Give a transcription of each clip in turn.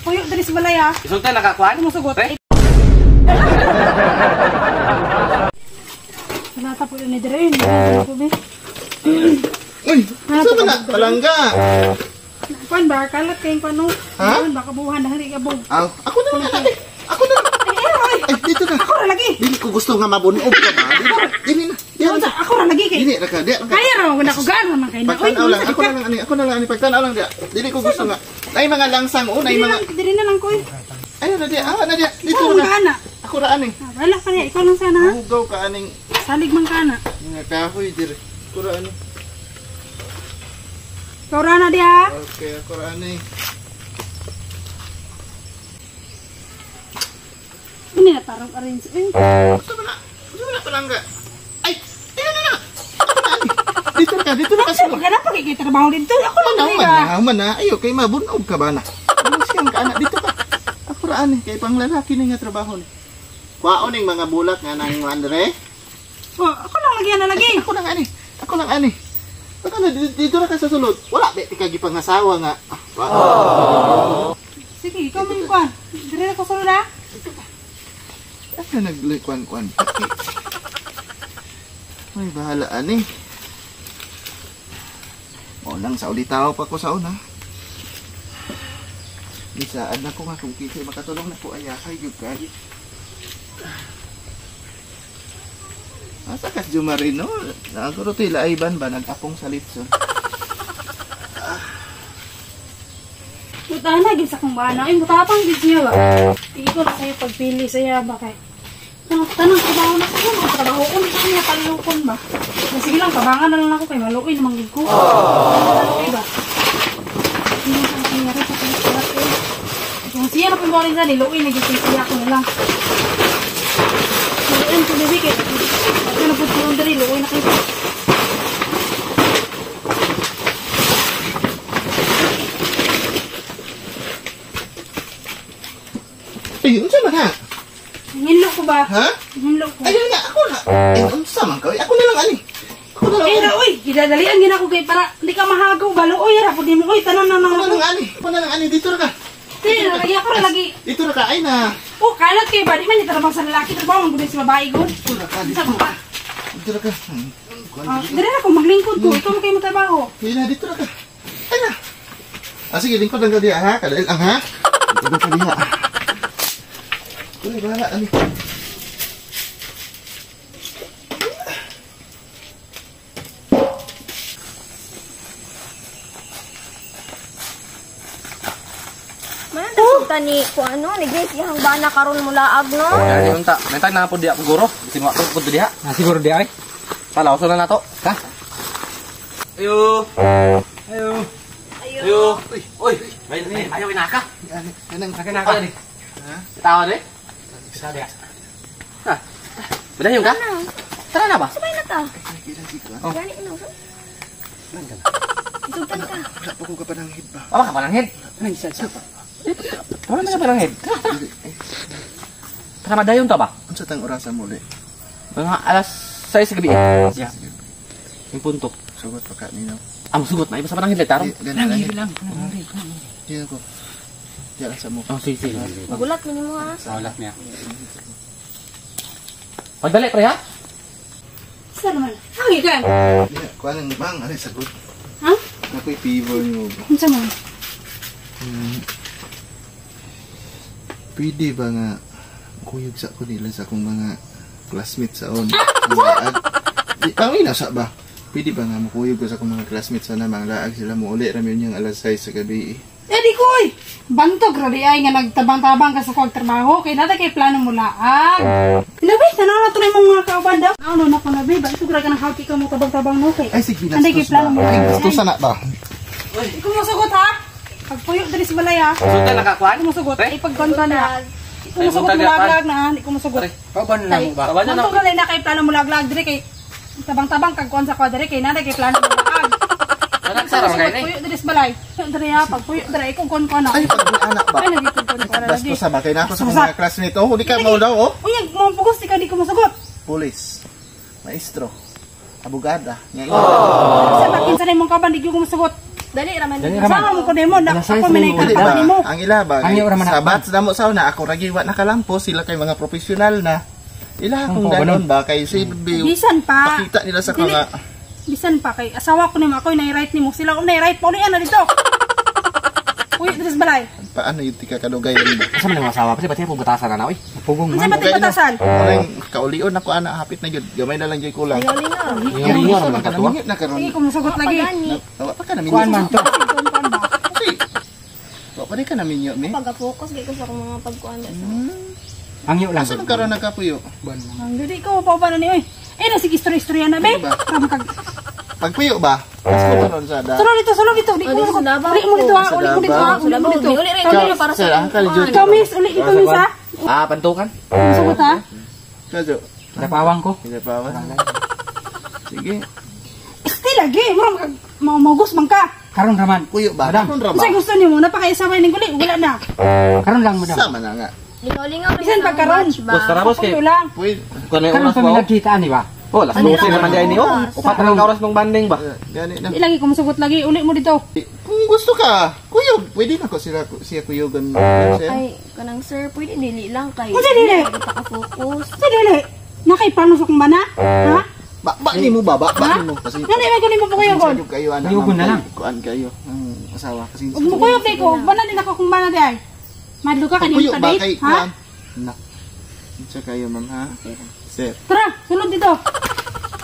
pagpuyo diri sa balay ha. Isulta nakakuan Mo sugot. pre. Nata po ni dire ni. Uy, saan na? Palangga. Kuan ba kalat kay kuno. Ha? Kuan ba kabuhan dahil ikabog. Aw, ako na lang. Ako na lang. Ay, dito na. Ako ra lagi. Dili ko gusto nga mabunog ka ba? Dili na. Dili na. Ako ra lagi kay. Dili ra ka. Kaya ra mo ko gaan man kay na. Pagtanaw lang. Ako na lang ani pagtanaw lang dia. Dili ko gusto nga. Nay mga langsang o nay mga. Diri na lang koy. Ayun na dia. Ah, na dia. Dito Ikaw na. kana. Ako ra ani. Wala pa niya. Ikaw lang sana ha. Hugaw ka aning Salig man kana. nga kahoy dire. Ako ra ani. Ikaw ra na dia. Okay, ako ra ani. Ini na tarong arrange. Gusto mo na. Gusto mo na palangga. Ay, ayun na. Ako na ani. Dito na kasi. Magana pa kay trabaho dito. Ako lang Man na. Ayo kay mabunog ka ba na? Ano siyang ka anak dito ka? Ako ra ani kay pang lalaki ni nga trabaho ni. Kwaon ning mga bulat nga nang Andre. Oh, ako lang lagi na lagi. Ako lang ani. Baka na dito na ka sa sulod. Wala ba ti kagi pangasawa nga. Sige, ikaw man kuan. Dire na ko sulod ha. Ano naglikwan-kwan? Ay, bahala ani. O lang sa ulitaw pa ko sa una. Bisaan na ko nga kung kisi makatulong na ko ayakay yung kaya. Asa kas Jumarino? Naguro tila iban ba nag-apong salitson? Buta na gid sa kong bana. Ay mutapang gid niya ba. Iko na kayo pagpili saya ba kay. Tanang trabaho na ko, mga trabaho ko sa kanya talukon ba. Sige lang kabangan na lang ako kay maluoy namang gid ko. Maluoy ba. Hindi sa nangyari sa kanya. Kung siya na pumori sa niluoy na gid siya ko na lang. Maluoy ko na bigay. Ano po yung dari luoy na kayo. Ayun sa man ha? Hinlo ko ba? Ha? Hinlo ko. Ayun nga, ako na. Unsa man ka? Ako na lang ani. Ako na lang Eh, ani. uy, gidadalian gina ko kay para hindi ka mahagaw balo. Uy, ra pud mo uy, tanan na Ako na na. lang ani. Ako na lang ani dito ra ka. Ti, lagi ako ra lagi. Dito ra ka ay na. Oh, kalat kay ba di man trabaho sa lalaki, trabaho man gud sa babae gud. Dito ra ka. Sa pa. Dito ra ka. Dire na ko maglingkod ko, ikaw mo kay mo trabaho. Hina dito ra ka. Ay na. Sige, lingkod lang ka diha ha. Kadail ang ha. Lingkod ka diha. Uy, bahala ani. Man, resulta ni kung ano, ni Grace, yung bana karon mula agno. Yan yung unta. Mentag na po di ako guro. Bisin mo ako po diha. Siguro di ay. Palaw so na nato. Ha? Ayo. Ayo. Ayo. Uy. May ayaw inaka. Anang Naka ni. Ha? Tawa ni. Sabi ya. Ha. Badayon ka? Tara na ba? Sabay na ta. Oh. Gani ino. Sultan ka. wala pa ko kapananghid ba? Apa ka pananghid? Ay, sa. Wala na ka pananghid. Tara madayon ta ba? Unsa tang orasan mo li? Mga alas 6 sa gabi. Ya. Yung punto. Sugot pa ka nino. Ang sugot na iba sa pananghid tarong. Lang lang. Diyan ko. Diyan sa mo. Oh, sige. Magulat mo mo ha. Salat niya. Pagdali pre ha? Sa naman. Hangi ka. Diyan ko anang bang ari sagot. Ha? Nakoy fever mo. Unsa man? Pwede ba nga kuyog sa ko nila sa akong mga classmates sa on. Di pangina sa ba? Pwede ba nga makuyog ko sa akong mga classmates sa namang laag sila mo uli rami yung alas 6 sa gabi. Di ko oy. Bantog ra di ay nga nagtabang-tabang ka sa kog trabaho kay nata kay plano mo laag. Nabi, tanaw na tunay mong mga kauban daw. Ano na ko nabi, ba ito ka nang hawki ka mo tabang-tabang no kay. Ay sige Anday kay binastos plano mo. ba? Ay gusto sana ba? Ikaw mo sugot ha. Pagpuyo diri sa balay ha. Sulta nakakuan? Ikaw mo sugot. Ay pagkuan ka na. Ikaw mo sugot Ay, mo laglag na. Ikaw mo sugot. Paban na mo ba? Paban na Manto ka na kay plano mo laglag diri kay tabang-tabang kag kuan sa ko diri kay nada kay plano mo laag. Nagsara man kay Pagpuyo diri sa balay. Diri ha, pagpuyo diri ikaw kuan ka na. Ay pag-anak ba? Ay nagikuan ko na lagi. Bastos sa ba kay nako sa mga classmates. Oh, di ka mo daw oh. Uy, mo pugos di ka di ko masagot. Police, maestro, abogada. Nga Sa bakin sa imong kaban di ko masagot. Dali raman. Dali raman. Sama mo ko nimo na Alas 6 ako may na yung Pwede naikartas ba? nimo. Ang ila ba? Ang iyo raman Sa ako. bats damo sauna ako ragiwa nakalampo sila kay mga profesional na. Ila akong Ang danon ba kay si Bisan pa. pakita nila sa Dili. mga Bisan pa kay asawa ko nimo ako nai-right nimo. Sila ko nai-right pa ano dito. Uy, dres balay. paano yung tika kadugay rin ba? Asa man ang asawa? Kasi ba't yung pugatasan na na, oy? Pugong Unsa man. ba tay batasan? Maring kaulion ako ana hapit na jud. Gamay na lang jud kulang. Ayaw lingaw. Yung ringo naman ka tuwa. Namingit na karon. Sige, kumusugot lagi. Pagani. Tawa pa ka na Kuan man minyo. to. Okay. Tawa pa rin ka na minyo me. Pagka-focus ko sa akong mga pagkuan sa. Ang iyo lang. Asa man karon nagkapuyo? Ang dili ko pa paano ni oy. Eh na sige istorya na be. Diba? Kam kag. Pagpuyo ba? Mas ko karon sa da. Sulod dito. Di ko Ano, mo sa Davao Uli mo dito ha, Sa uli mo dito ha, Davao. uli mo dito. Uli rin kayo para Sir, sa. ang kalijud. Ikaw miss, uli dito miss ha. Ah, pantukan? Kumusugot ha. Kajo. Napawang ko. Sige pa ba? Sige. Este lagi, murang kag maugos man ka. Karon raman. Puyo ba? Madam. Karon ra ba? Kasi gusto nimo napakaisabay ning guli, wala na. Karon lang madam. Sama na nga. Lingaw-lingaw rin Bisan sa pagkaroon. match ba? Basta rabos kay. Puyo lang. Puyo. Kung may Karon oras pa ba? mi nagkita ni ba? Oh, las 12 naman dyan ni. Oh, upat na lang ka oras ng banding ba? Gani na. Di lagi kumusugot lagi, uli mo dito. Kung gusto ka, kuyog. Pwede na ko siya kuyogan. Sir. Ay, kanang sir, pwede dili lang kay. Unsa dili? Pagka-focus. Sa dili. Nakay plano sa kong bana? Ha? Ba ni mo ba? Ba ni mo. Kasi Ano may kunin mo kuya ko? Sayog kayo ana. Kuyugon na lang. Kuan kayo. Ang asawa kasi. Ug mo kuya ko, bana din ako kung bana di ay. Madlo ka kanina Kuyo sa ba date, kay ha? kuan? Na. Isa kayo ma'am ha. Sir. Tara, sunod dito.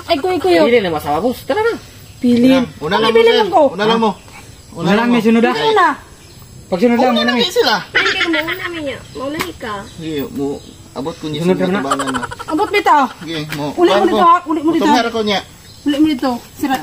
Ay kuyo. Hindi na masawa, boss. Tara na. Pilin. Una lang mo. Pilin Sir. lang ko. Una lang mo. Una lang may sunod ah. Ano na? Pag sunod lang Una muna lang mi. sila. Pwede kayo mauna niya. Maulahi ka. Sige, mo abot ko niya Sunod sa na. tabangan na. Abot bitaw. Sige, mo. Uli mo dito ha, uli mo dito. Tumher ko niya. Uli mo dito. Sira.